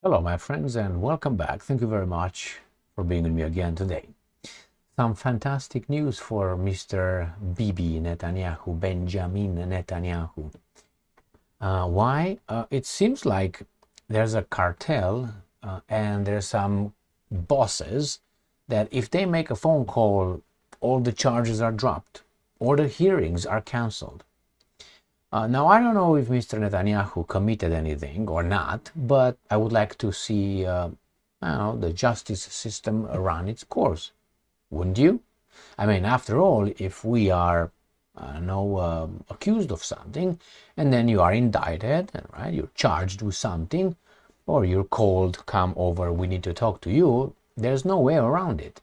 Hello, my friends, and welcome back. Thank you very much for being with me again today. Some fantastic news for Mr. Bibi Netanyahu, Benjamin Netanyahu. Why? It seems like there's a cartel and there's some bosses that if they make a phone call, all the charges are dropped or the hearings are cancelled. Now, I don't know if Mr. Netanyahu committed anything or not, but I would like to see the justice system run its course. Wouldn't you? I mean, after all, if we are accused of something and then you are indicted, right, you're charged with something, or you're called, come over, we need to talk to you, there's no way around it.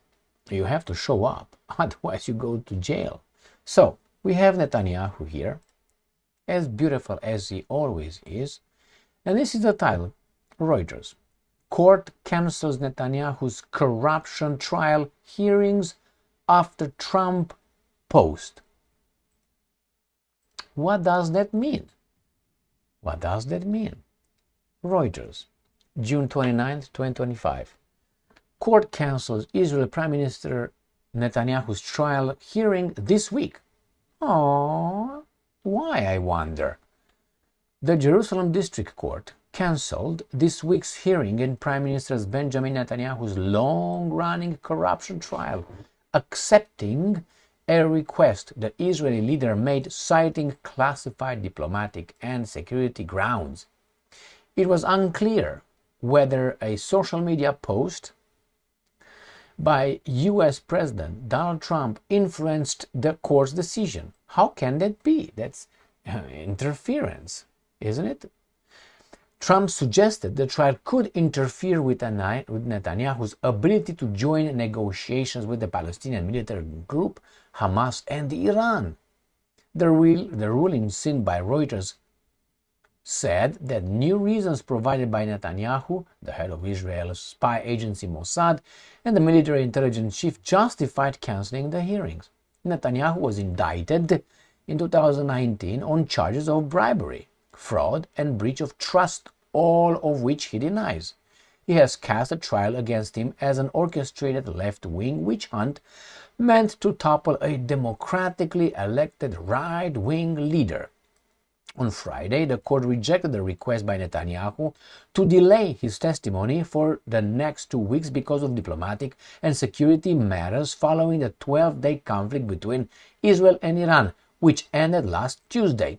You have to show up, otherwise you go to jail. So, we have Netanyahu here, as beautiful as he always is. And this is the title, Reuters. Court cancels Netanyahu's corruption trial hearings after Trump post. What does that mean? What does that mean? Reuters, June 29th, 2025. Court cancels Israel Prime Minister Netanyahu's trial hearing this week. Aww. Why, I wonder? The Jerusalem District Court cancelled this week's hearing in Prime Minister Benjamin Netanyahu's long-running corruption trial, accepting a request the Israeli leader made citing classified diplomatic and security grounds. It was unclear whether a social media post by US President Donald Trump influenced the court's decision. How can that be? That's interference, isn't it? Trump suggested the trial could interfere with Netanyahu's ability to join negotiations with the Palestinian military group Hamas and Iran. The ruling seen by Reuters said that new reasons provided by Netanyahu, the head of Israel's spy agency Mossad, and the military intelligence chief justified cancelling the hearings. Netanyahu was indicted in 2019 on charges of bribery, fraud, and breach of trust, all of which he denies. He has cast a trial against him as an orchestrated left-wing witch hunt meant to topple a democratically elected right-wing leader. On Friday, the court rejected the request by Netanyahu to delay his testimony for the next 2 weeks because of diplomatic and security matters following the 12-day conflict between Israel and Iran, which ended last Tuesday.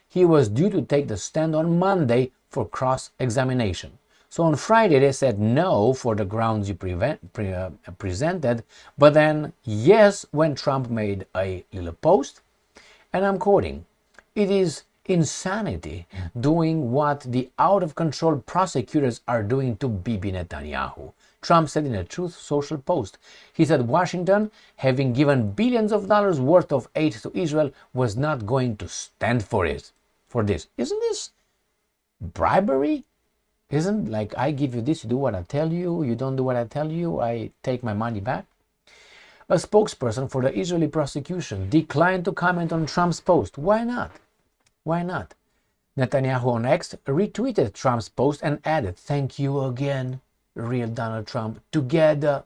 He was due to take the stand on Monday for cross-examination. So on Friday, they said no for the grounds you presented, but then yes when Trump made a little post, and I'm quoting, "It is insanity doing what the out-of-control prosecutors are doing to Bibi Netanyahu," Trump said in a Truth Social post. He said Washington, having given billions of dollars worth of aid to Israel, was not going to stand for this. Isn't this bribery? Isn't like I give you this, you do what I tell you, you don't do what I tell you, I take my money back? A spokesperson for the Israeli prosecution declined to comment on Trump's post. Why not? Why not? Netanyahu on X retweeted Trump's post and added, "Thank you again, real Donald Trump. Together,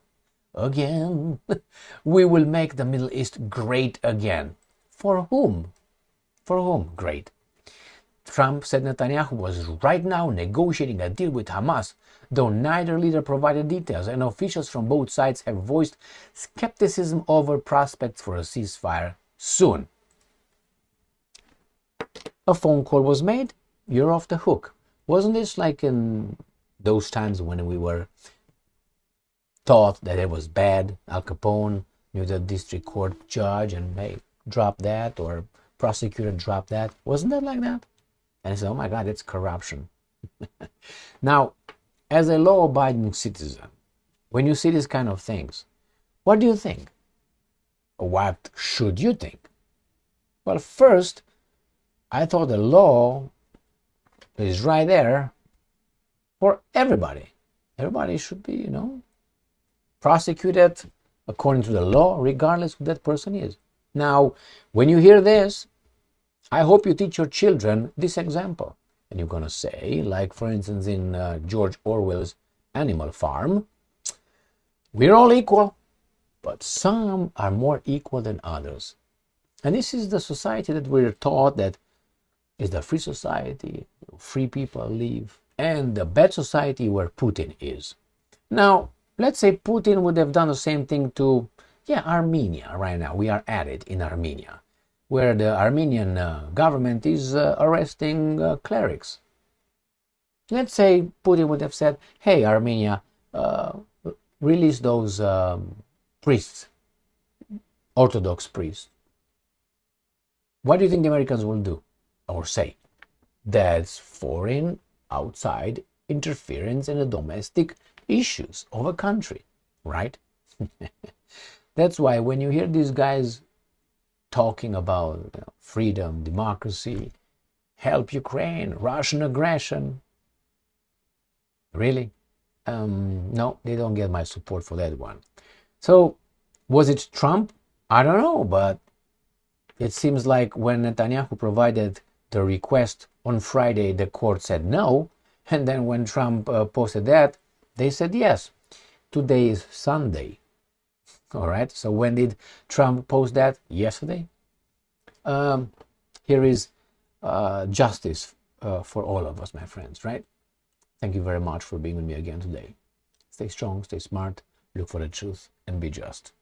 again, we will make the Middle East great again." For whom? For whom great? Trump said Netanyahu was right now negotiating a deal with Hamas, though neither leader provided details, and officials from both sides have voiced skepticism over prospects for a ceasefire soon. A phone call was made, you're off the hook. Wasn't this like in those times when we were thought that it was bad? Al Capone knew the district court judge and hey, drop that, or prosecutor drop that. Wasn't that like that? And I said, oh my God, it's corruption. Now, as a law-abiding citizen, when you see these kind of things, what do you think? Or what should you think? Well, first, I thought the law is right there for everybody. Everybody should be, prosecuted according to the law, regardless who that person is. Now, when you hear this, I hope you teach your children this example. and you're going to say, like for instance in George Orwell's Animal Farm, we're all equal, but some are more equal than others. And this is the society that we're taught that is the free society, free people live, and the bad society where Putin is. Now, let's say Putin would have done the same thing to, Armenia right now. We are at it in Armenia, where the Armenian government is arresting clerics. Let's say Putin would have said, hey, Armenia, release those priests, Orthodox priests. What do you think the Americans will do or say? That's foreign, outside interference in the domestic issues of a country, right? That's why when you hear these guys talking about freedom, democracy, help Ukraine, Russian aggression, really? No, they don't get my support for that one. So, was it Trump? I don't know, but it seems like when Netanyahu provided the request on Friday, the court said no, and then when Trump posted that, they said yes. Today is Sunday. All right, so when did Trump post that? Yesterday. Here is justice for all of us, my friends, right? Thank you very much for being with me again today. Stay strong, stay smart, look for the truth, and be just.